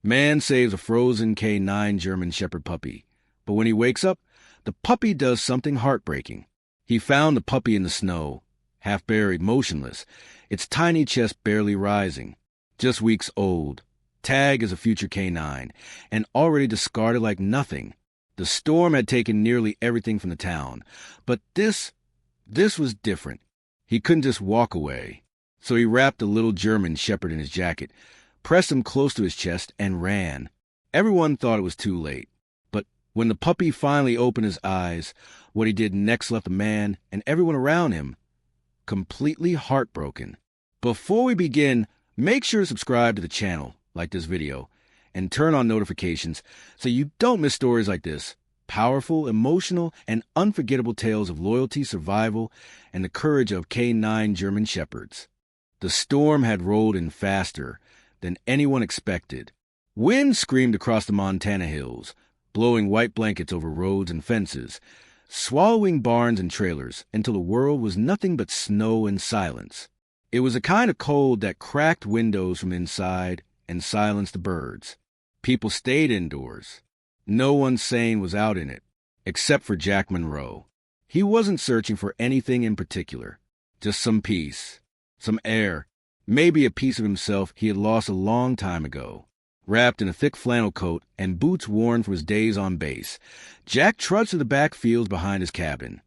Man saves a frozen K9 German Shepherd puppy. But when he wakes up, the puppy does something heartbreaking. He found the puppy in the snow, half buried, motionless, its tiny chest barely rising. Just weeks old. Tag is a future K9, and already discarded like nothing. The storm had taken nearly everything from the town. But this was different. He couldn't just walk away. So he wrapped the little German Shepherd in his jacket, pressed him close to his chest, and ran. Everyone thought it was too late. But when the puppy finally opened his eyes, what he did next left the man and everyone around him completely heartbroken. Before we begin, make sure to subscribe to the channel, like this video, and turn on notifications so you don't miss stories like this. Powerful, emotional, and unforgettable tales of loyalty, survival, and the courage of K9 German Shepherds. The storm had rolled in faster than anyone expected. Wind screamed across the Montana hills, blowing white blankets over roads and fences, swallowing barns and trailers until the world was nothing but snow and silence. It was a kind of cold that cracked windows from inside and silenced the birds. People stayed indoors. No one sane was out in it, except for Jack Monroe. He wasn't searching for anything in particular, just some peace, some air, maybe a piece of himself he had lost a long time ago. Wrapped in a thick flannel coat and boots worn from his days on base, Jack trudged to the back fields behind his cabin,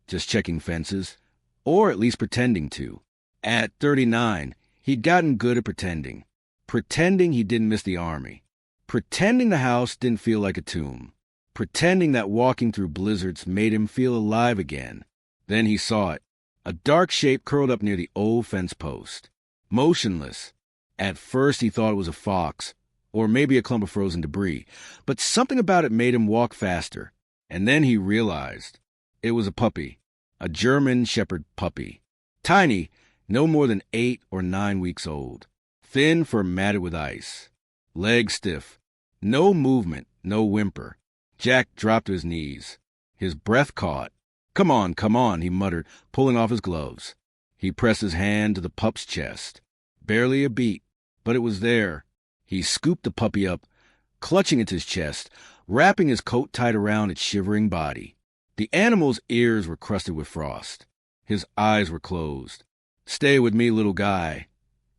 just checking fences, or at least pretending to. At 39, he'd gotten good at pretending. Pretending he didn't miss the army. Pretending the house didn't feel like a tomb. Pretending that walking through blizzards made him feel alive again. Then he saw it. A dark shape curled up near the old fence post. Motionless. At first he thought it was a fox, or maybe a clump of frozen debris, but something about it made him walk faster. And then he realized it was a puppy, a German Shepherd puppy. Tiny, no more than 8 or 9 weeks old. Thin fur matted with ice. Legs stiff. No movement, no whimper. Jack dropped to his knees. His breath caught. Come on, he muttered, pulling off his gloves. He pressed his hand to the pup's chest. Barely a beat, but it was there. He scooped the puppy up, clutching it to his chest, wrapping his coat tight around its shivering body. The animal's ears were crusted with frost. His eyes were closed. Stay with me, little guy,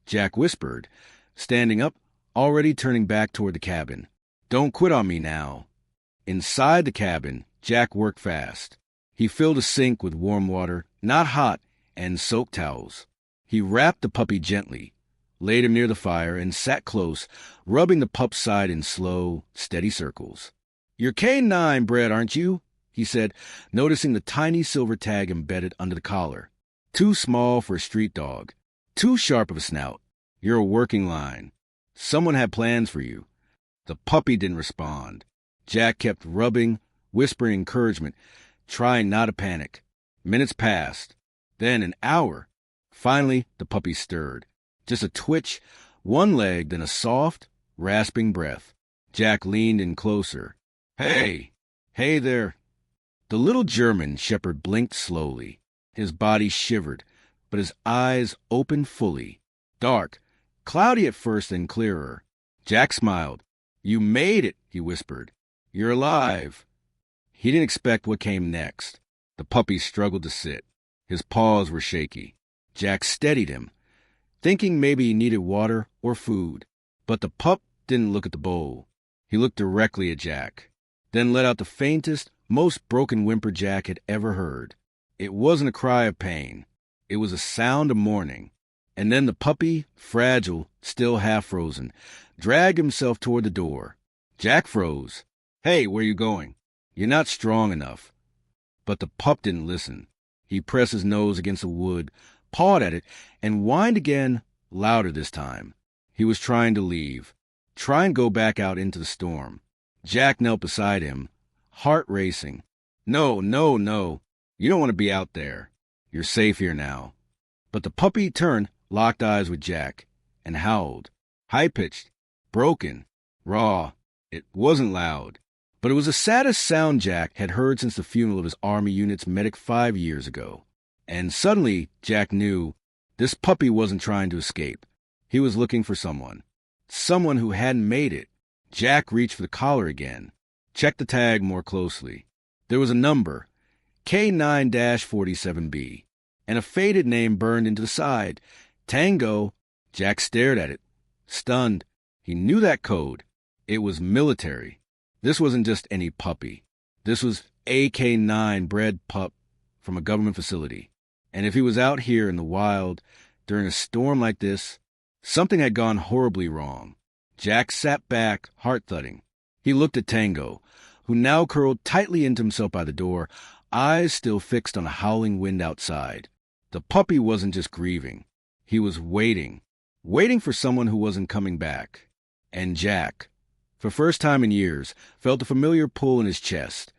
Jack whispered, standing up, already turning back toward the cabin. Don't quit on me now. Inside the cabin, Jack worked fast. He filled a sink with warm water, not hot, and soaked towels. He wrapped the puppy gently, laid him near the fire, and sat close, rubbing the pup's side in slow, steady circles. You're K9 bred, aren't you? He said, noticing the tiny silver tag embedded under the collar. Too small for a street dog. Too sharp of a snout. You're a working line. Someone had plans for you. The puppy didn't respond. Jack kept rubbing, whispering encouragement, trying not to panic. Minutes passed. Then an hour. Finally, the puppy stirred. Just a twitch, one leg, then a soft, rasping breath. Jack leaned in closer. Hey! Hey there! The little German Shepherd blinked slowly. His body shivered, but his eyes opened fully. Dark, cloudy at first, then clearer. Jack smiled. You made it, he whispered. You're alive. He didn't expect what came next. The puppy struggled to sit. His paws were shaky. Jack steadied him, thinking maybe he needed water or food. But the pup didn't look at the bowl. He looked directly at Jack, then let out the faintest, most broken whimper Jack had ever heard. It wasn't a cry of pain. It was a sound of mourning. And then the puppy, fragile, still half frozen, dragged himself toward the door. Jack froze. Hey, where you going? You're not strong enough. But the pup didn't listen. He pressed his nose against the wood, pawed at it, and whined again, louder this time. He was trying to leave, try and go back out into the storm. Jack knelt beside him, heart racing. No. You don't want to be out there. You're safe here now. But the puppy turned, locked eyes with Jack, and howled. High-pitched, broken, raw. It wasn't loud, but it was the saddest sound Jack had heard since the funeral of his Army unit's medic 5 years ago. And suddenly, Jack knew this puppy wasn't trying to escape. He was looking for someone. Someone who hadn't made it. Jack reached for the collar again, checked the tag more closely. There was a number, K9-47B, and a faded name burned into the side, Tango. Jack stared at it, stunned. He knew that code. It was military. This wasn't just any puppy. This was AK-9 bred pup from a government facility. And if he was out here in the wild during a storm like this, something had gone horribly wrong. Jack sat back, heart thudding. He looked at Tango, who now curled tightly into himself by the door, eyes still fixed on a howling wind outside. The puppy wasn't just grieving. He was waiting for someone who wasn't coming back. And Jack, for first time in years, felt a familiar pull in his chest,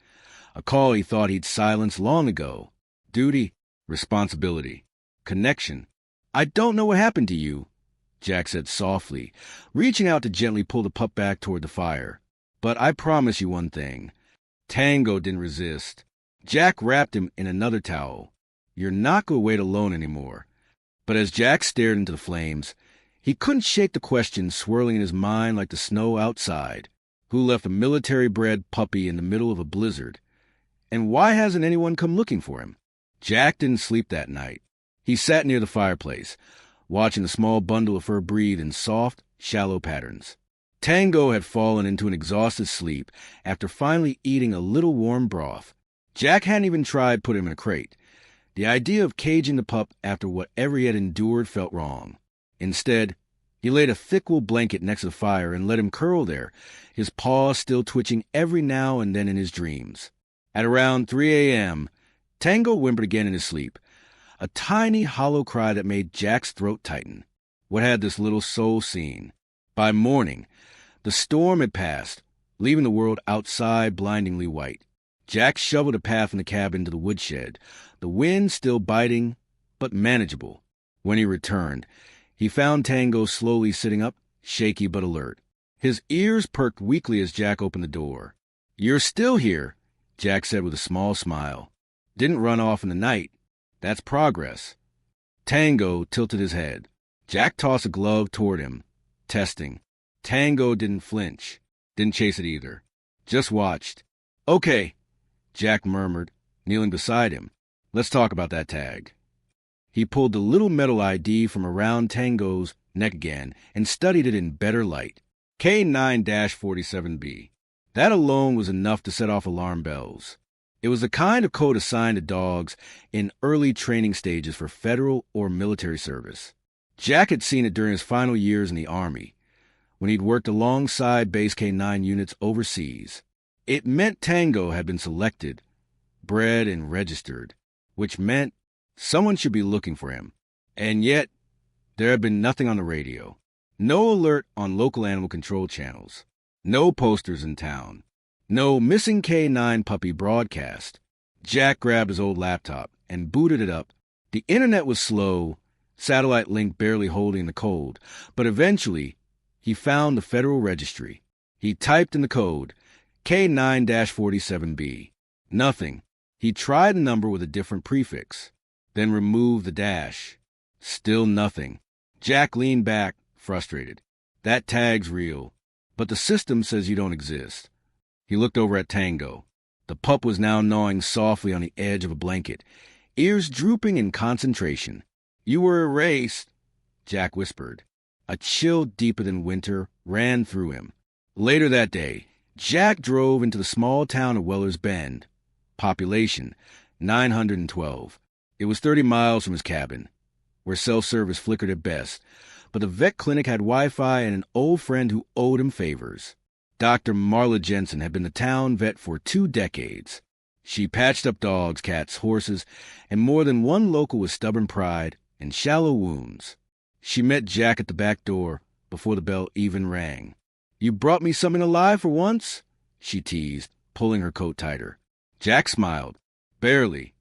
a call he thought he'd silenced long ago. Duty, responsibility, connection. "I don't know what happened to you," Jack said softly, reaching out to gently pull the pup back toward the fire. "But I promise you one thing." Tango didn't resist. Jack wrapped him in another towel. "You're not going to wait alone anymore." But as Jack stared into the flames, he couldn't shake the question swirling in his mind like the snow outside. Who left a military-bred puppy in the middle of a blizzard? And why hasn't anyone come looking for him? Jack didn't sleep that night. He sat near the fireplace, watching the small bundle of fur breathe in soft, shallow patterns. Tango had fallen into an exhausted sleep after finally eating a little warm broth. Jack hadn't even tried putting him in a crate. The idea of caging the pup after whatever he had endured felt wrong. Instead, he laid a thick wool blanket next to the fire and let him curl there, his paws still twitching every now and then in his dreams. At around 3 a.m., Tango whimpered again in his sleep, a tiny, hollow cry that made Jack's throat tighten. What had this little soul seen? By morning, the storm had passed, leaving the world outside blindingly white. Jack shoveled a path in the cabin to the woodshed, the wind still biting, but manageable. When he returned, he found Tango slowly sitting up, shaky but alert. His ears perked weakly as Jack opened the door. "You're still here," Jack said with a small smile. "Didn't run off in the night. That's progress." Tango tilted his head. Jack tossed a glove toward him, testing. Tango didn't flinch, didn't chase it either, just watched. "Okay," Jack murmured, kneeling beside him. "Let's talk about that tag." He pulled the little metal ID from around Tango's neck again and studied it in better light. K9-47B. That alone was enough to set off alarm bells. It was the kind of code assigned to dogs in early training stages for federal or military service. Jack had seen it during his final years in the Army, when he'd worked alongside base K9 units overseas. It meant Tango had been selected, bred, and registered, which meant someone should be looking for him. And yet, there had been nothing on the radio. No alert on local animal control channels. No posters in town. No missing K9 puppy broadcast. Jack grabbed his old laptop and booted it up. The internet was slow, satellite link barely holding the cold, but eventually he found the Federal Registry. He typed in the code, K9-47B. Nothing. He tried the number with a different prefix, then removed the dash. Still nothing. Jack leaned back, frustrated. That tag's real, but the system says you don't exist. He looked over at Tango. The pup was now gnawing softly on the edge of a blanket, ears drooping in concentration. "You were erased," Jack whispered. A chill deeper than winter ran through him. Later that day, Jack drove into the small town of Weller's Bend. Population, 912. It was 30 miles from his cabin, where self-service flickered at best, but the vet clinic had Wi-Fi and an old friend who owed him favors. Dr. Marla Jensen had been the town vet for 2 decades. She patched up dogs, cats, horses, and more than one local with stubborn pride and shallow wounds. She met Jack at the back door before the bell even rang. "You brought me something alive for once?" she teased, pulling her coat tighter. Jack smiled. Barely.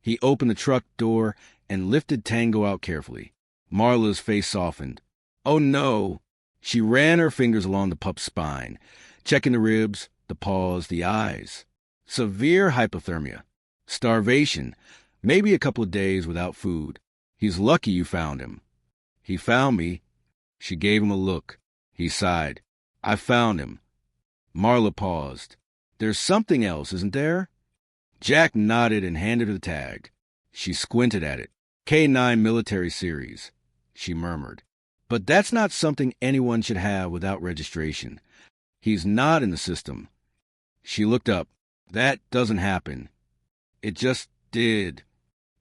He opened the truck door and lifted Tango out carefully. Marla's face softened. "Oh, no." She ran her fingers along the pup's spine, checking the ribs, the paws, the eyes. Severe hypothermia. Starvation. Maybe a couple of days without food. He's lucky you found him. "He found me." She gave him a look. He sighed. "I found him. Marla paused. There's something else, isn't there? Jack nodded and handed her the tag. She squinted at it. K9 Military Series, she murmured. But that's not something anyone should have without registration. He's not in the system. She looked up. That doesn't happen. It just did.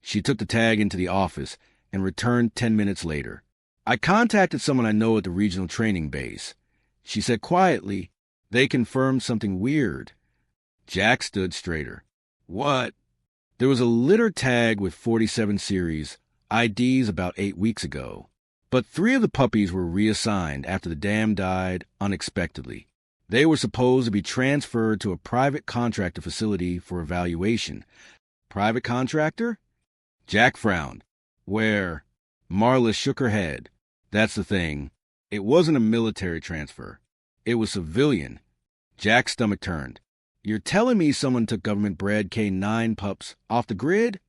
She took the tag into the office and returned 10 minutes later. I contacted someone I know at the regional training base. She said quietly, they confirmed something weird. Jack stood straighter. What? There was a litter tag with 47 series, IDs about 8 weeks ago. But 3 of the puppies were reassigned after the dam died unexpectedly. They were supposed to be transferred to a private contractor facility for evaluation. Private contractor? Jack frowned. Where? Marla shook her head. That's the thing. It wasn't a military transfer. It was civilian. Jack's stomach turned. You're telling me someone took government-bred K9 pups off the grid?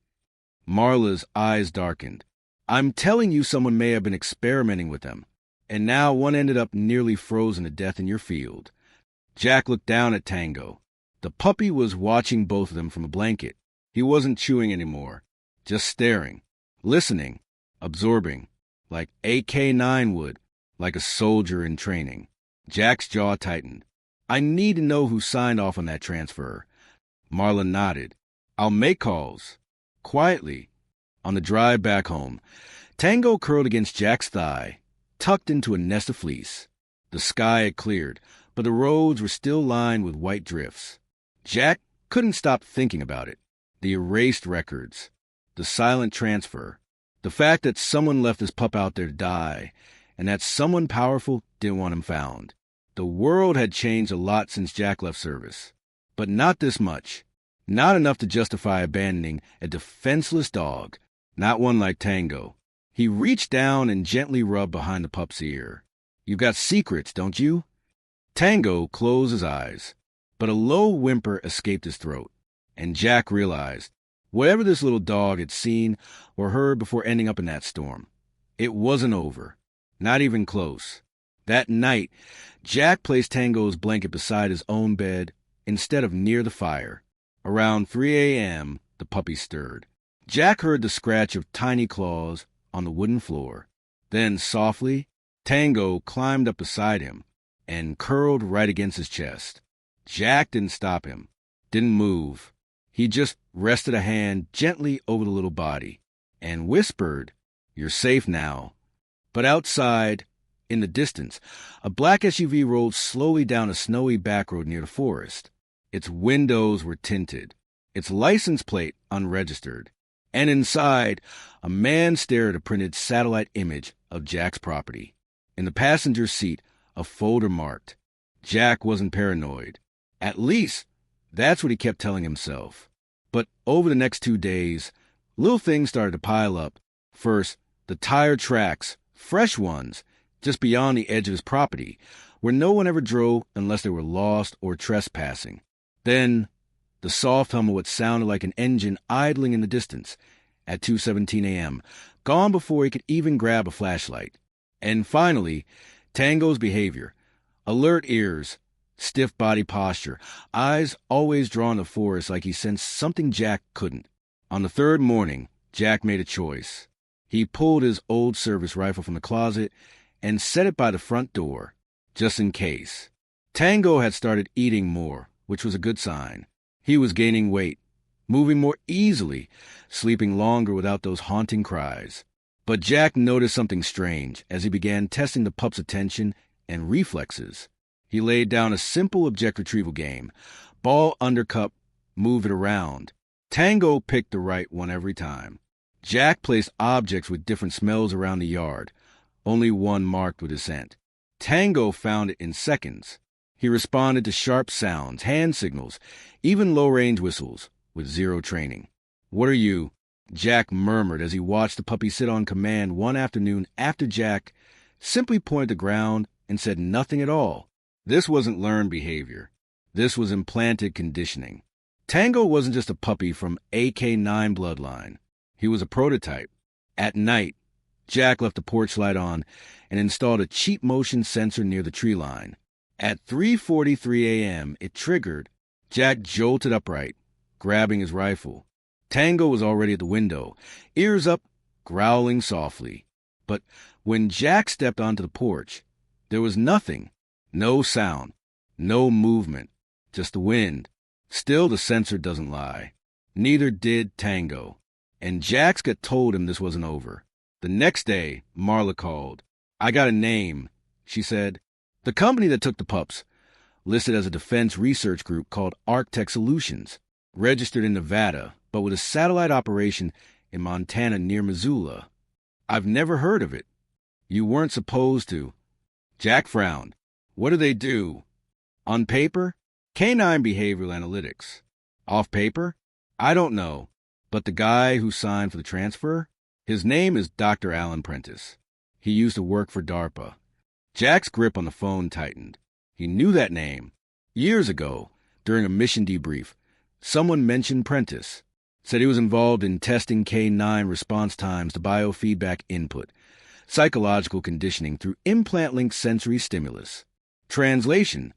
Marla's eyes darkened. I'm telling you someone may have been experimenting with them, and now one ended up nearly frozen to death in your field. Jack looked down at Tango. The puppy was watching both of them from a blanket. He wasn't chewing anymore, just staring, listening, absorbing, like AK-9 would, like a soldier in training. Jack's jaw tightened. I need to know who signed off on that transfer. Marla nodded. I'll make calls. Quietly. On the drive back home, Tango curled against Jack's thigh, tucked into a nest of fleece. The sky had cleared, but the roads were still lined with white drifts. Jack couldn't stop thinking about it. The erased records, the silent transfer, the fact that someone left his pup out there to die, and that someone powerful didn't want him found. The world had changed a lot since Jack left service, but not this much. Not enough to justify abandoning a defenseless dog, not one like Tango. He reached down and gently rubbed behind the pup's ear. You've got secrets, don't you? Tango closed his eyes, but a low whimper escaped his throat, and Jack realized, whatever this little dog had seen or heard before ending up in that storm, it wasn't over, not even close. That night, Jack placed Tango's blanket beside his own bed instead of near the fire. Around 3 a.m., the puppy stirred. Jack heard the scratch of tiny claws on the wooden floor. Then, softly, Tango climbed up beside him and curled right against his chest. Jack didn't stop him, didn't move. He just rested a hand gently over the little body and whispered, You're safe now. But outside, in the distance, a black SUV rolled slowly down a snowy back road near the forest. Its windows were tinted, its license plate unregistered, and inside, a man stared at a printed satellite image of Jack's property. In the passenger seat, a folder marked. Jack wasn't paranoid. At least, that's what he kept telling himself. But over the next 2 days, little things started to pile up. First, the tire tracks, fresh ones, just beyond the edge of his property, where no one ever drove unless they were lost or trespassing. Then, the soft hum of what sounded like an engine idling in the distance at 2:17 a.m., gone before he could even grab a flashlight. And finally, Tango's behavior. Alert ears, stiff body posture, eyes always drawn to the forest like he sensed something Jack couldn't. On the 3rd morning, Jack made a choice. He pulled his old service rifle from the closet and set it by the front door, just in case. Tango had started eating more, which was a good sign. He was gaining weight, moving more easily, sleeping longer without those haunting cries. But Jack noticed something strange as he began testing the pup's attention and reflexes. He laid down a simple object retrieval game. Ball under cup, move it around. Tango picked the right one every time. Jack placed objects with different smells around the yard, only one marked with his scent. Tango found it in seconds. He responded to sharp sounds, hand signals, even low-range whistles, with zero training. What are you? Jack murmured as he watched the puppy sit on command one afternoon after Jack simply pointed to the ground and said nothing at all. This wasn't learned behavior. This was implanted conditioning. Tango wasn't just a puppy from AK-9 bloodline. He was a prototype. At night, Jack left the porch light on and installed a cheap motion sensor near the tree line. At 3:43 a.m., it triggered. Jack jolted upright, grabbing his rifle. Tango was already at the window, ears up, growling softly. But when Jack stepped onto the porch, there was nothing. No sound, no movement, just the wind. Still, the sensor doesn't lie. Neither did Tango. And Jack's gut told him this wasn't over. The next day, Marla called. "I got a name," she said. "The company that took the pups, listed as a defense research group called Arctech Solutions, registered in Nevada, but with a satellite operation in Montana near Missoula. I've never heard of it." "You weren't supposed to." Jack frowned. "What do they do?" "On paper, canine behavioral analytics. Off paper, I don't know. But the guy who signed for the transfer, his name is Dr. Alan Prentice. He used to work for DARPA." Jack's grip on the phone tightened. He knew that name. Years ago, during a mission debrief, someone mentioned Prentice, said he was involved in testing K9 response times to biofeedback input, psychological conditioning through implant-linked sensory stimulus. Translation: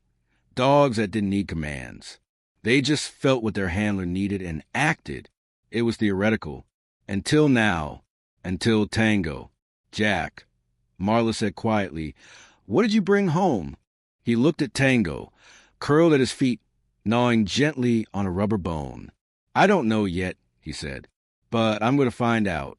dogs that didn't need commands. They just felt what their handler needed and acted. It was theoretical. Until now. Until Tango. "Jack," Marla said quietly, "what did you bring home?" He looked at Tango, curled at his feet, gnawing gently on a rubber bone. "I don't know yet," he said, "but I'm going to find out."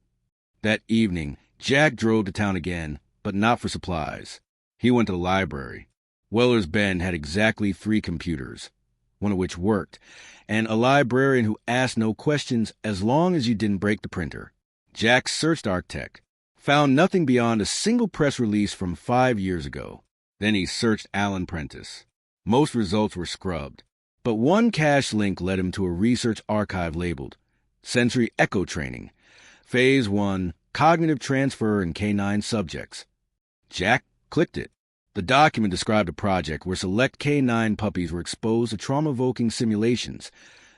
That evening, Jack drove to town again, but not for supplies. He went to the library. Weller's Bend had exactly 3 computers, one of which worked, and a librarian who asked no questions as long as you didn't break the printer. Jack searched Arctech, found nothing beyond a single press release from 5 years ago. Then he searched Alan Prentice. Most results were scrubbed, but one cache link led him to a research archive labeled Sensory Echo Training, Phase 1, Cognitive Transfer in K9 Subjects. Jack clicked it. The document described a project where select K9 puppies were exposed to trauma-evoking simulations,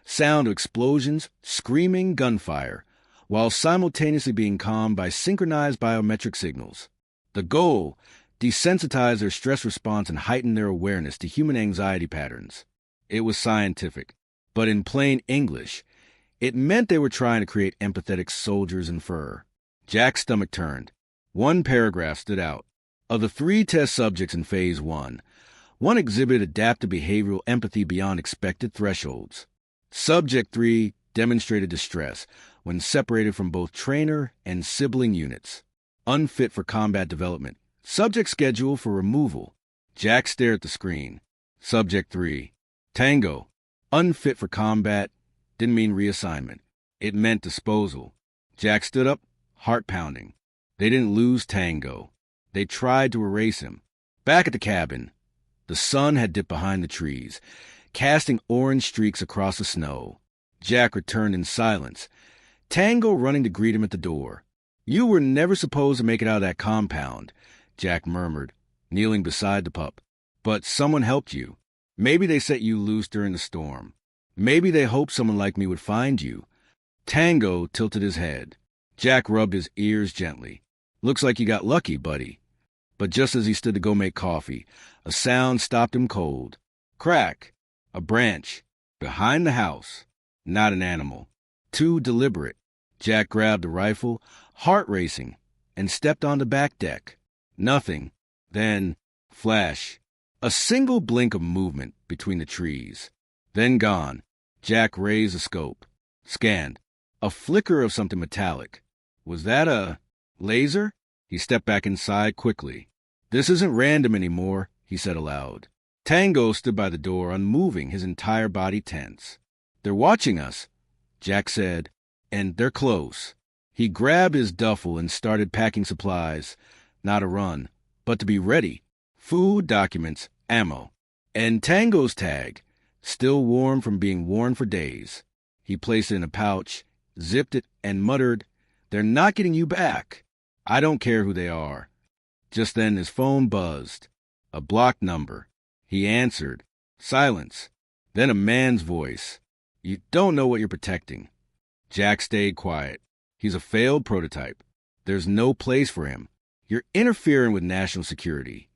sound of explosions, screaming, gunfire, while simultaneously being calmed by synchronized biometric signals. The goal: desensitize their stress response and heighten their awareness to human anxiety patterns. It was scientific, but in plain English, it meant they were trying to create empathetic soldiers in fur. Jack's stomach turned. One paragraph stood out. Of the 3 test subjects in Phase 1, one exhibited adaptive behavioral empathy beyond expected thresholds. Subject 3 demonstrated distress when separated from both trainer and sibling units. Unfit for combat development. Subject scheduled for removal. Jack stared at the screen. Subject 3. Tango. Unfit for combat didn't mean reassignment. It meant disposal. Jack stood up, heart pounding. They didn't lose Tango. They tried to erase him. Back at the cabin, the sun had dipped behind the trees, casting orange streaks across the snow. Jack returned in silence, Tango running to greet him at the door. "You were never supposed to make it out of that compound," Jack murmured, kneeling beside the pup. "But someone helped you. Maybe they set you loose during the storm. Maybe they hoped someone like me would find you." Tango tilted his head. Jack rubbed his ears gently. "Looks like you got lucky, buddy." But just as he stood to go make coffee, a sound stopped him cold. Crack! A branch. Behind the house. Not an animal. Too deliberate. Jack grabbed the rifle, heart racing, and stepped on the back deck. Nothing. Then, flash. A single blink of movement between the trees. Then gone. Jack raised the scope. Scanned. A flicker of something metallic. Was that a laser? He stepped back inside quickly. "This isn't random anymore," he said aloud. Tango stood by the door, unmoving, his entire body tense. "They're watching us," Jack said, "and they're close." He grabbed his duffel and started packing supplies. Not to run, but to be ready. Food, documents, ammo. And Tango's tag, still warm from being worn for days. He placed it in a pouch, zipped it, and muttered, "They're not getting you back. I don't care who they are." Just then his phone buzzed. A blocked number. He answered. Silence. Then a man's voice. "You don't know what you're protecting." Jack stayed quiet. "He's a failed prototype. There's no place for him. You're interfering with national security."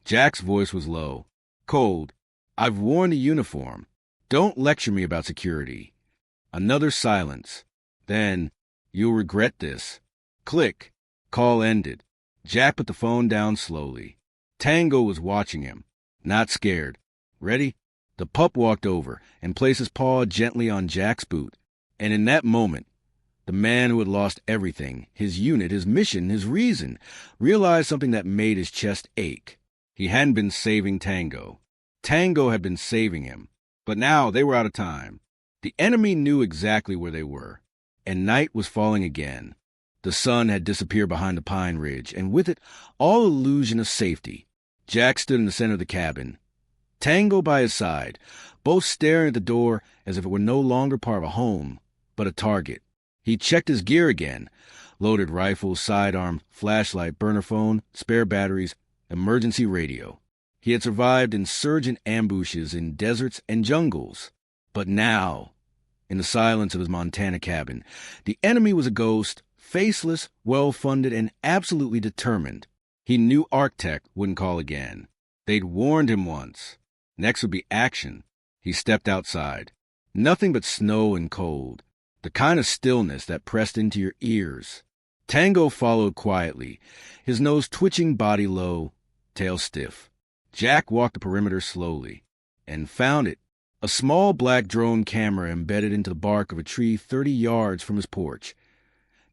Jack's voice was low. Cold. I've worn the uniform. Don't lecture me about security. Another silence. Then, you'll regret this. Click. Call ended. Jack put the phone down slowly. Tango was watching him, not scared. Ready? The pup walked over and placed his paw gently on Jack's boot. And in that moment, the man who had lost everything, his unit, his mission, his reason, realized something that made his chest ache. He hadn't been saving Tango. Tango had been saving him. But now they were out of time. The enemy knew exactly where they were, and night was falling again. The sun had disappeared behind the pine ridge, and with it, all illusion of safety. Jack stood in the center of the cabin, Tango by his side, both staring at the door as if it were no longer part of a home, but a target. He checked his gear again: loaded rifle, sidearm, flashlight, burner phone, spare batteries, emergency radio. He had survived insurgent ambushes in deserts and jungles. But now, in the silence of his Montana cabin, the enemy was a ghost, faceless, well-funded, and absolutely determined. He knew Arctech wouldn't call again. They'd warned him once. Next would be action. He stepped outside. Nothing but snow and cold, the kind of stillness that pressed into your ears. Tango followed quietly, his nose twitching, body low, tail stiff. Jack walked the perimeter slowly, and found it. A small black drone camera embedded into the bark of a tree 30 yards from his porch.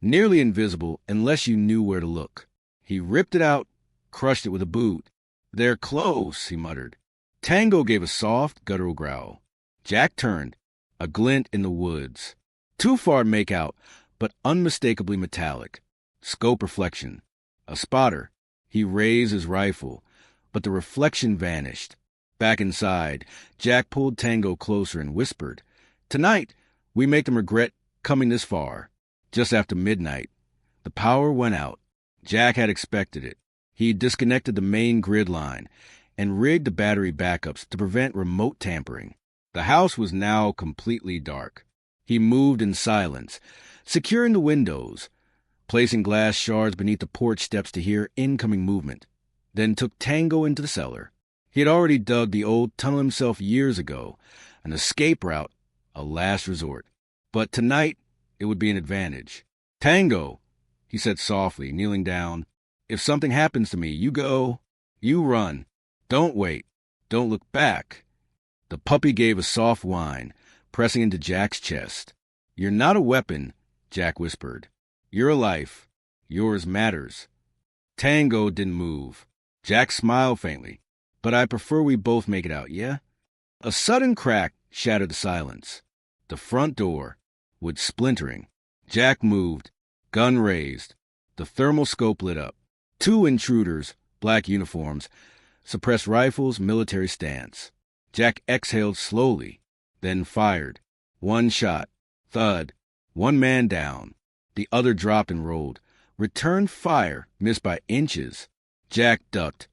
Nearly invisible unless you knew where to look. He ripped it out, crushed it with a boot. "They're close," he muttered. Tango gave a soft, guttural growl. Jack turned, a glint in the woods. Too far to make out, but unmistakably metallic. Scope reflection. A spotter. He raised his rifle, but the reflection vanished. Back inside, Jack pulled Tango closer and whispered, "Tonight, we make them regret coming this far." Just after midnight, the power went out. Jack had expected it. He disconnected the main grid line and rigged the battery backups to prevent remote tampering. The house was now completely dark. He moved in silence, securing the windows, placing glass shards beneath the porch steps to hear incoming movement, then took Tango into the cellar. He had already dug the old tunnel himself years ago, an escape route, a last resort. But tonight, it would be an advantage. "Tango," he said softly, kneeling down, "if something happens to me, you go. You run. Don't wait. Don't look back." The puppy gave a soft whine, pressing into Jack's chest. "You're not a weapon," Jack whispered. "You're a life. Yours matters." Tango didn't move. Jack smiled faintly. "But I prefer we both make it out, yeah?" A sudden crack shattered the silence. The front door, wood splintering. Jack moved, gun raised. The thermal scope lit up. 2 intruders, black uniforms, suppressed rifles, military stance. Jack exhaled slowly, then fired. 1 shot. Thud. 1 man down. The other dropped and rolled. Returned fire, missed by inches. Jack ducked,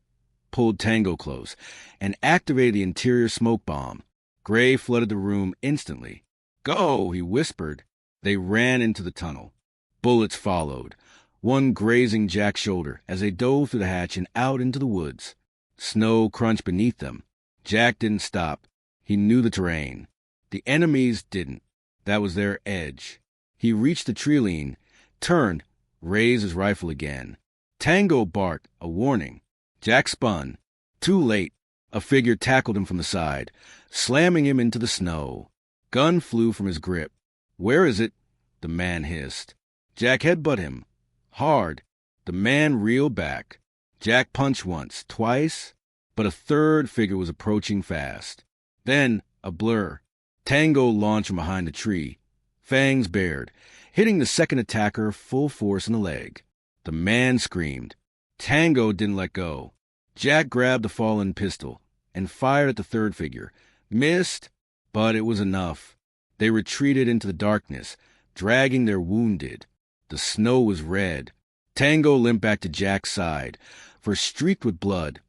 pulled Tango close, and activated the interior smoke bomb. Gray flooded the room instantly. "Go," he whispered. They ran into the tunnel. Bullets followed, one grazing Jack's shoulder as they dove through the hatch and out into the woods. Snow crunched beneath them. Jack didn't stop. He knew the terrain. The enemies didn't. That was their edge. He reached the tree line, turned, raised his rifle again. Tango barked, a warning. Jack spun. Too late. A figure tackled him from the side, slamming him into the snow. Gun flew from his grip. "Where is it?" the man hissed. Jack headbutted him. Hard. The man reeled back. Jack punched once, twice, but a third figure was approaching fast. Then, a blur. Tango launched from behind the tree, fangs bared, hitting the second attacker full force in the leg. The man screamed. Tango didn't let go. Jack grabbed the fallen pistol and fired at the third figure. Missed, but it was enough. They retreated into the darkness, dragging their wounded. The snow was red. Tango limped back to Jack's side, for streaked with blood,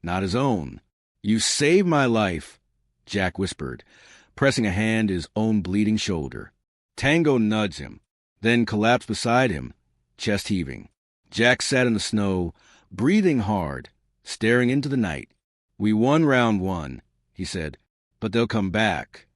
not his own. "You saved my life," Jack whispered, pressing a hand to his own bleeding shoulder. Tango nudged him, then collapsed beside him, chest heaving. Jack sat in the snow, breathing hard, staring into the night. We won round one, he said, but they'll come back.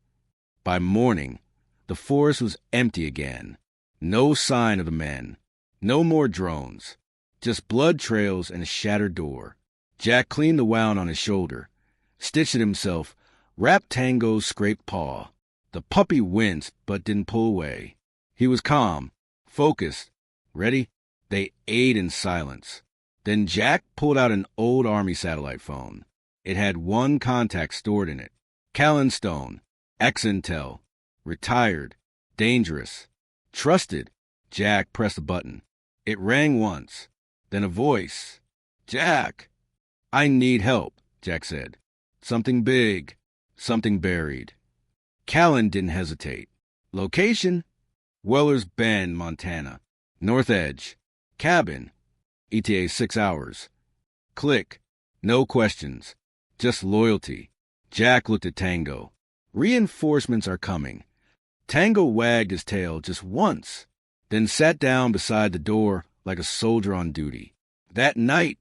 By morning, the forest was empty again. No sign of the men. No more drones. Just blood trails and a shattered door. Jack cleaned the wound on his shoulder, stitched it himself, wrapped Tango's scraped paw. The puppy winced but didn't pull away. He was calm, focused. Ready? They ate in silence. Then Jack pulled out an old Army satellite phone. It had one contact stored in it. Callan Stone, ex-Intel, retired, dangerous, trusted. Jack pressed a button. It rang once, then a voice. Jack! I need help, Jack said. Something big, something buried. Callan didn't hesitate. Location? Weller's Bend, Montana. North Edge. Cabin. ETA 6 hours. Click. No questions. Just loyalty. Jack looked at Tango. Reinforcements are coming. Tango wagged his tail just once, then sat down beside the door like a soldier on duty. That night,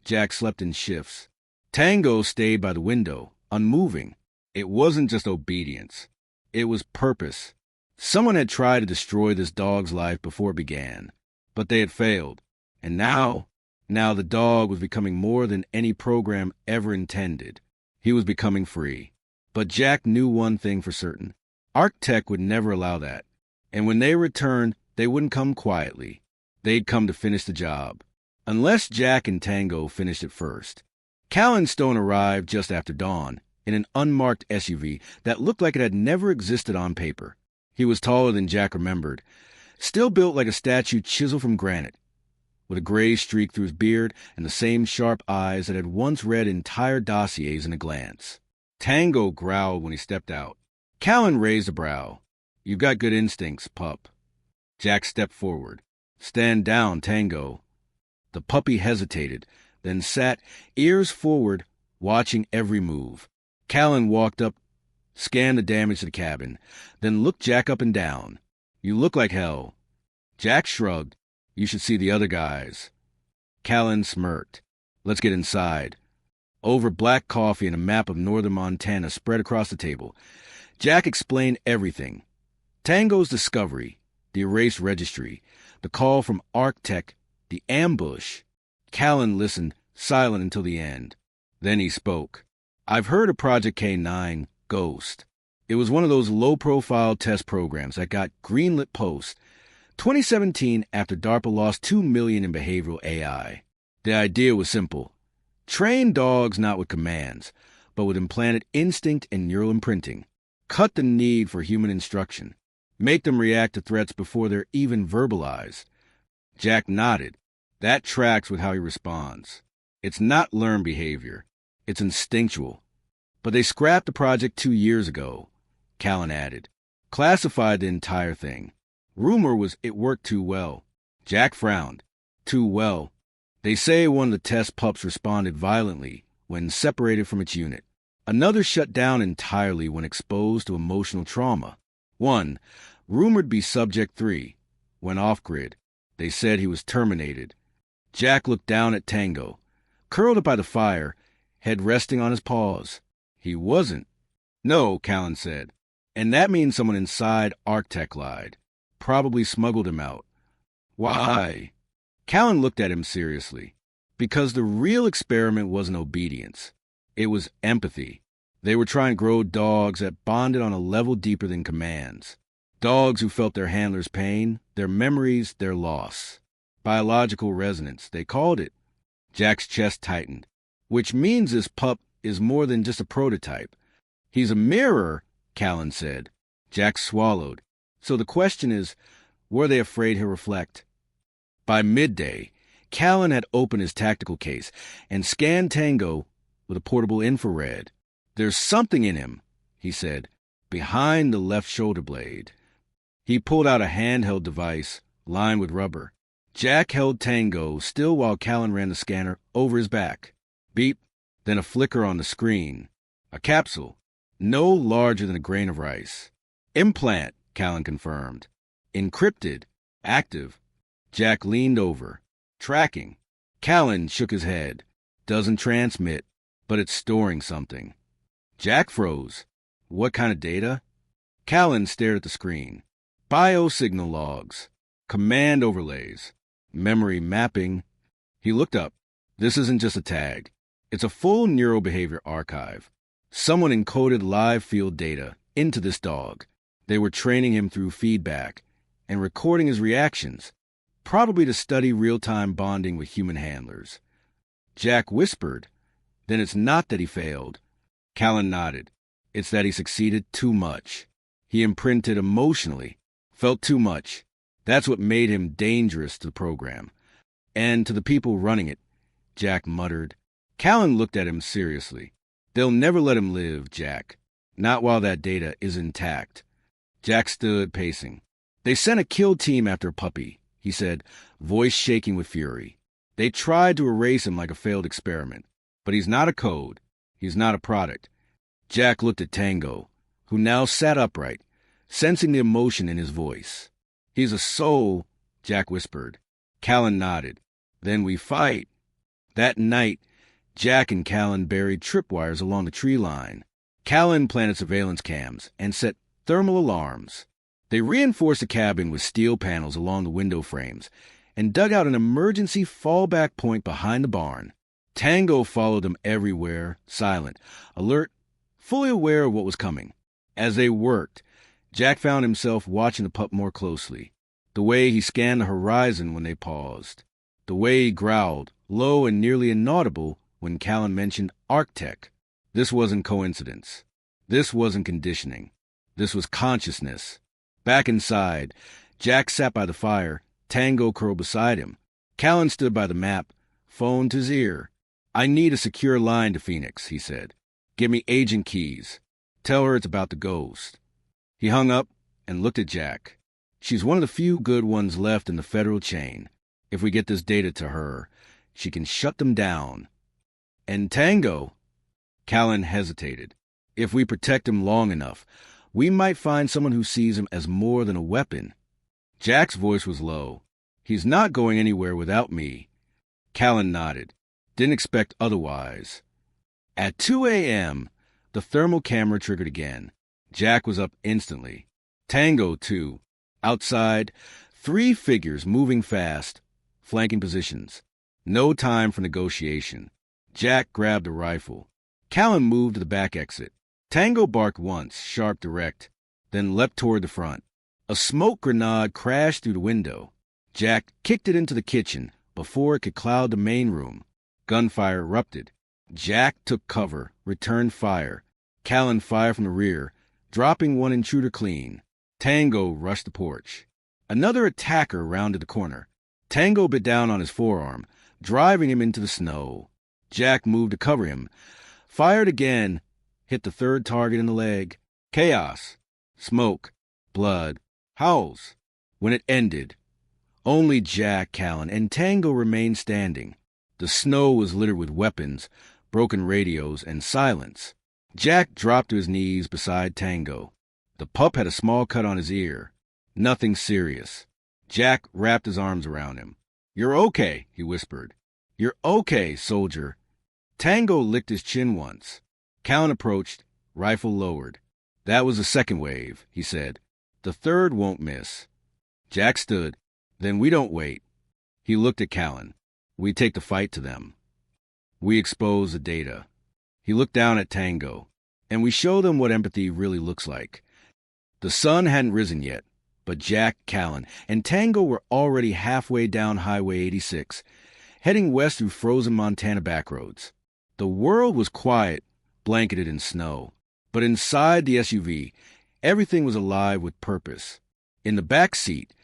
Jack slept in shifts. Tango stayed by the window, unmoving. It wasn't just obedience. It was purpose. Someone had tried to destroy this dog's life before it began, but they had failed. And now the dog was becoming more than any program ever intended. He was becoming free. But Jack knew one thing for certain. ArcTech would never allow that. And when they returned, they wouldn't come quietly. They'd come to finish the job. Unless Jack and Tango finished it first. Callan Stone arrived just after dawn in an unmarked SUV that looked like it had never existed on paper. He was taller than Jack remembered, still built like a statue chiseled from granite, with a gray streak through his beard and the same sharp eyes that had once read entire dossiers in a glance. Tango growled when he stepped out. Callan raised a brow. You've got good instincts, pup. Jack stepped forward. Stand down, Tango. The puppy hesitated, then sat, ears forward, watching every move. Callan walked up, scanned the damage to the cabin, then looked Jack up and down. You look like hell. Jack shrugged. You should see the other guys. Callan smirked. Let's get inside. Over black coffee and a map of northern Montana spread across the table, Jack explained everything. Tango's discovery, the erased registry, the call from ArcTech, the ambush. Callan listened, silent until the end. Then he spoke. I've heard of Project K9, Ghost. It was one of those low-profile test programs that got greenlit post 2017 after DARPA lost $2 million in behavioral AI. The idea was simple. Train dogs not with commands, but with implanted instinct and neural imprinting. Cut the need for human instruction. Make them react to threats before they're even verbalized. Jack nodded. That tracks with how he responds. It's not learned behavior. It's instinctual. But they scrapped the project 2 years ago, Callan added. Classified the entire thing. Rumor was it worked too well. Jack frowned. Too well. They say one of the test pups responded violently when separated from its unit. Another shut down entirely when exposed to emotional trauma. One, rumored to be Subject 3, went off-grid. They said he was terminated. Jack looked down at Tango, curled up by the fire, head resting on his paws. He wasn't. No, Callan said. And that means someone inside ArcTech lied. Probably smuggled him out. Why? Callan looked at him seriously. Because the real experiment wasn't obedience. It was empathy. They were trying to grow dogs that bonded on a level deeper than commands. Dogs who felt their handler's pain, their memories, their loss. Biological resonance, they called it. Jack's chest tightened. Which means this pup is more than just a prototype. He's a mirror, Callan said. Jack swallowed. So the question is, were they afraid he'll reflect? By midday, Callan had opened his tactical case and scanned Tango with a portable infrared. There's something in him, he said, behind the left shoulder blade. He pulled out a handheld device lined with rubber. Jack held Tango still while Callan ran the scanner over his back. Beep, then a flicker on the screen. A capsule, no larger than a grain of rice. Implant, Callan confirmed. Encrypted, active. Jack leaned over. Tracking. Callan shook his head. Doesn't transmit. but it's storing something. Jack froze. What kind of data? Callan stared at the screen. Biosignal logs, command overlays, memory mapping. He looked up. This isn't just a tag. It's a full neurobehavior archive. Someone encoded live field data into this dog. They were training him through feedback and recording his reactions, probably to study real-time bonding with human handlers. Jack whispered, "Then it's not that he failed." Callan nodded. "It's that he succeeded too much. He imprinted emotionally, felt too much. That's what made him dangerous to the program. And to the people running it," Jack muttered. Callan looked at him seriously. "They'll never let him live, Jack. Not while that data is intact." Jack stood pacing. "They sent a kill team after a puppy," he said, voice shaking with fury. "They tried to erase him like a failed experiment. But he's not a code. He's not a product." Jack looked at Tango, who now sat upright, sensing the emotion in his voice. "He's a soul," Jack whispered. Callan nodded. "Then we fight." That night, Jack and Callan buried tripwires along the tree line. Callan planted surveillance cams and set thermal alarms. They reinforced the cabin with steel panels along the window frames and dug out an emergency fallback point behind the barn. Tango followed them everywhere, silent, alert, fully aware of what was coming. As they worked, Jack found himself watching the pup more closely. The way he scanned the horizon when they paused. The way he growled, low and nearly inaudible, when Callan mentioned Arctech. This wasn't coincidence. This wasn't conditioning. This was consciousness. Back inside, Jack sat by the fire, Tango curled beside him. Callan stood by the map, phone to his ear. "I need a secure line to Phoenix," he said. "Give me agent keys. Tell her it's about the ghost." He hung up and looked at Jack. "She's one of the few good ones left in the federal chain. If we get this data to her, she can shut them down." "And Tango?" Callan hesitated. "If we protect him long enough, we might find someone who sees him as more than a weapon." Jack's voice was low. "He's not going anywhere without me." Callan nodded. Didn't expect otherwise. At 2 a.m., the thermal camera triggered again. Jack was up instantly. Tango, too. Outside, 3 figures moving fast, flanking positions. No time for negotiation. Jack grabbed a rifle. Callan moved to the back exit. Tango barked once, sharp, direct, then leapt toward the front. A smoke grenade crashed through the window. Jack kicked it into the kitchen before it could cloud the main room. Gunfire erupted. Jack took cover, returned fire. Callan fired from the rear, dropping one intruder clean. Tango rushed the porch. Another attacker rounded the corner. Tango bit down on his forearm, driving him into the snow. Jack moved to cover him. Fired again, hit the third target in the leg. Chaos. Smoke. Blood. Howls. When it ended, only Jack, Callan, and Tango remained standing. The snow was littered with weapons, broken radios, and silence. Jack dropped to his knees beside Tango. The pup had a small cut on his ear. Nothing serious. Jack wrapped his arms around him. "You're okay," he whispered. "You're okay, soldier." Tango licked his chin once. Callan approached, rifle lowered. "That was the second wave," he said. "The third won't miss." Jack stood. "Then we don't wait." He looked at Callan. "We take the fight to them. We expose the data." He looked down at Tango. "And we show them what empathy really looks like." The sun hadn't risen yet, but Jack, Callan, and Tango were already halfway down Highway 86, heading west through frozen Montana backroads. The world was quiet, blanketed in snow. But inside the SUV, everything was alive with purpose. In the back seat,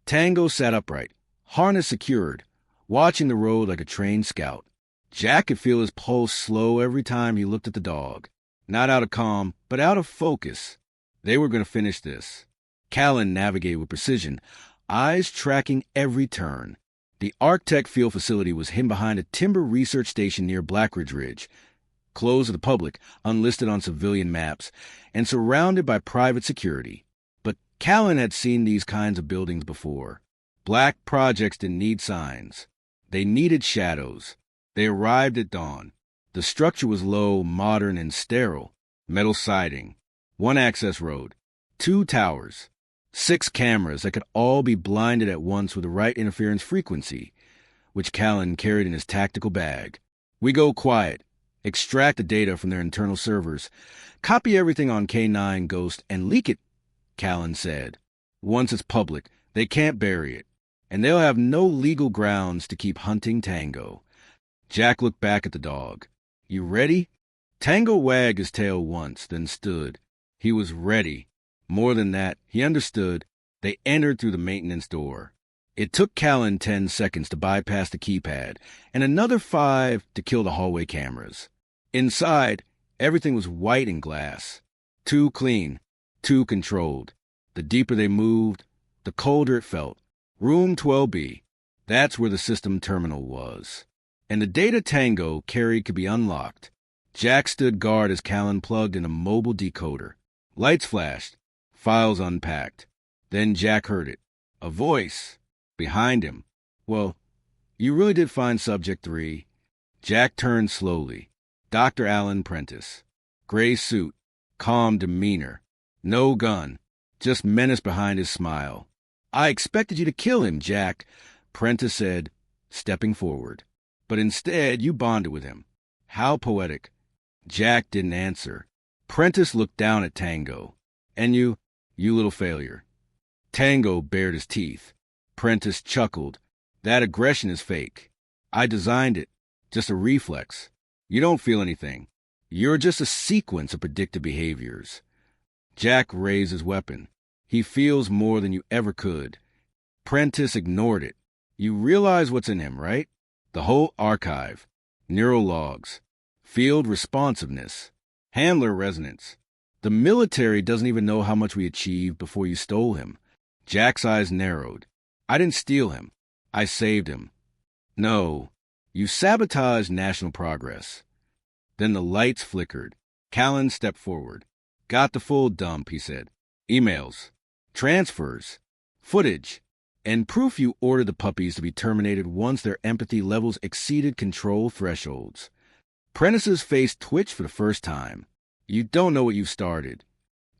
Tango sat upright, harness secured, watching the road like a trained scout. Jack could feel his pulse slow every time he looked at the dog. Not out of calm, but out of focus. They were going to finish this. Callan navigated with precision, eyes tracking every turn. The Arctech field facility was hidden behind a timber research station near Blackridge Ridge, closed to the public, unlisted on civilian maps, and surrounded by private security. But Callan had seen these kinds of buildings before. Black projects didn't need signs. They needed shadows. They arrived at dawn. The structure was low, modern, and sterile. Metal siding, one access road, 2 towers, 6 cameras that could all be blinded at once with the right interference frequency, which Callan carried in his tactical bag. We go quiet, extract the data from their internal servers, copy everything on K9 Ghost, and leak it, Callan said. Once it's public, they can't bury it, and they'll have no legal grounds to keep hunting Tango. Jack looked back at the dog. You ready? Tango wagged his tail once, then stood. He was ready. More than that, he understood. They entered through the maintenance door. It took Callan 10 seconds to bypass the keypad, and another 5 to kill the hallway cameras. Inside, everything was white and glass. Too clean, too controlled. The deeper they moved, the colder it felt. Room 12B. That's where the system terminal was. And the data Tango carried could be unlocked. Jack stood guard as Callan plugged in a mobile decoder. Lights flashed. Files unpacked. Then Jack heard it. A voice. Behind him. Well, you really did find Subject 3. Jack turned slowly. Dr. Alan Prentice. Gray suit. Calm demeanor. No gun. Just menace behind his smile. I expected you to kill him, Jack, Prentice said, stepping forward. But instead, you bonded with him. How poetic. Jack didn't answer. Prentice looked down at Tango. And you little failure. Tango bared his teeth. Prentice chuckled. That aggression is fake. I designed it. Just a reflex. You don't feel anything. You're just a sequence of predictive behaviors. Jack raised his weapon. He feels more than you ever could. Prentice ignored it. You realize what's in him, right? The whole archive. Neural logs. Field responsiveness. Handler resonance. The military doesn't even know how much we achieved before you stole him. Jack's eyes narrowed. I didn't steal him. I saved him. No, you sabotaged national progress. Then the lights flickered. Callan stepped forward. Got the full dump, he said. Emails, transfers, footage, and proof you ordered the puppies to be terminated once their empathy levels exceeded control thresholds. Prentice's face twitched for the first time. You don't know what you've started.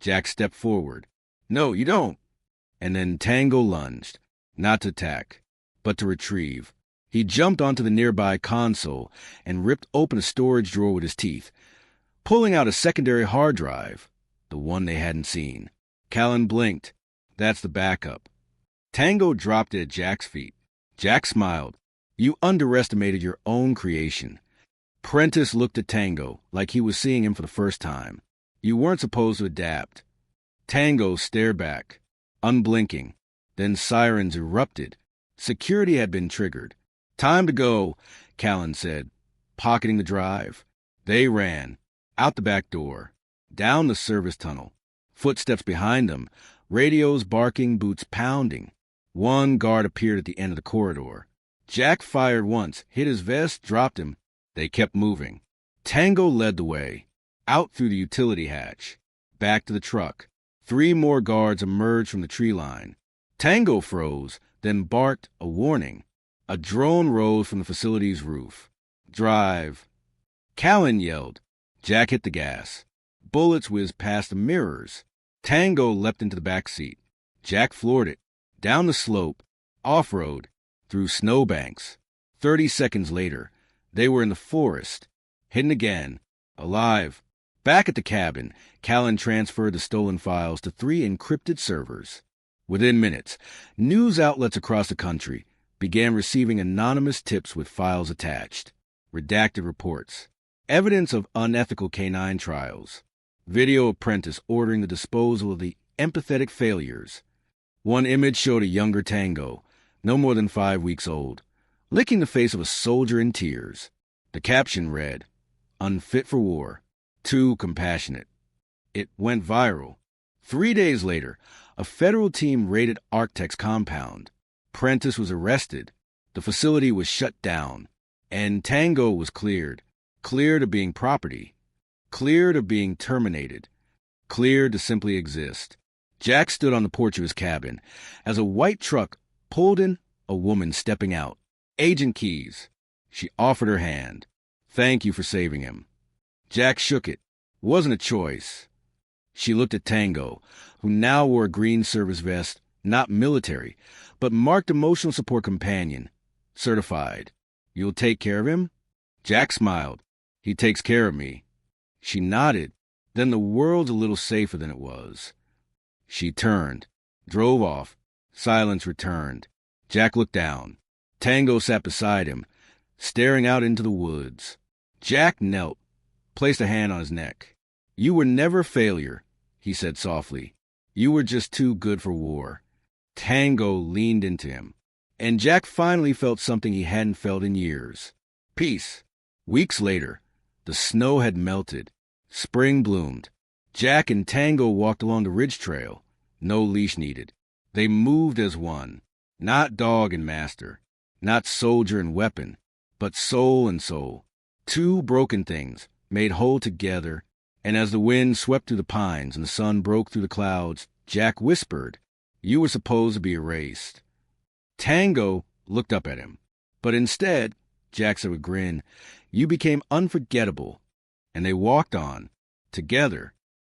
Jack stepped forward. No, you don't. And then Tango lunged, not to attack, but to retrieve. He jumped onto the nearby console and ripped open a storage drawer with his teeth, pulling out a secondary hard drive, the one they hadn't seen. Callan blinked. That's the backup. Tango dropped it at Jack's feet. Jack smiled. You underestimated your own creation. Prentice looked at Tango like he was seeing him for the first time. You weren't supposed to adapt. Tango stared back, unblinking. Then sirens erupted. Security had been triggered. Time to go, Callan said, pocketing the drive. They ran, out the back door, down the service tunnel. Footsteps behind them, radios barking, boots pounding. One guard appeared at the end of the corridor. Jack fired once, hit his vest, dropped him. They kept moving. Tango led the way, out through the utility hatch, back to the truck. 3 more guards emerged from the tree line. Tango froze, then barked a warning. A drone rose from the facility's roof. Drive. Callan yelled. Jack hit the gas. Bullets whizzed past the mirrors. Tango leapt into the back seat. Jack floored it. Down the slope, off-road, through snowbanks. 30 seconds later, they were in the forest, hidden again, alive. Back at the cabin, Callan transferred the stolen files to 3 encrypted servers. Within minutes, news outlets across the country began receiving anonymous tips with files attached, redacted reports, evidence of unethical canine trials, video of Prentice ordering the disposal of the empathetic failures. One image showed a younger Tango, no more than 5 weeks old, licking the face of a soldier in tears. The caption read, "Unfit for war, too compassionate." It went viral. 3 days later, a federal team raided Arctec's compound. Prentice was arrested. The facility was shut down. And Tango was cleared. Cleared of being property. Cleared of being terminated. Cleared to simply exist. Jack stood on the porch of his cabin as a white truck pulled in, a woman stepping out. Agent Keys. She offered her hand. Thank you for saving him. Jack shook it. It wasn't a choice. She looked at Tango, who now wore a green service vest, not military, but marked emotional support companion, certified. You'll take care of him? Jack smiled. He takes care of me. She nodded. Then the world's a little safer than it was. She turned, drove off. Silence returned. Jack looked down. Tango sat beside him, staring out into the woods. Jack knelt, placed a hand on his neck. You were never a failure, he said softly. You were just too good for war. Tango leaned into him, and Jack finally felt something he hadn't felt in years. Peace. Weeks later, the snow had melted. Spring bloomed. Jack and Tango walked along the ridge trail. No leash needed. They moved as one, not dog and master, not soldier and weapon, but soul and soul. Two broken things, made whole together, and as the wind swept through the pines and the sun broke through the clouds, Jack whispered, "You were supposed to be erased." Tango looked up at him, but instead, Jack said with a grin, "You became unforgettable." And they walked on, together,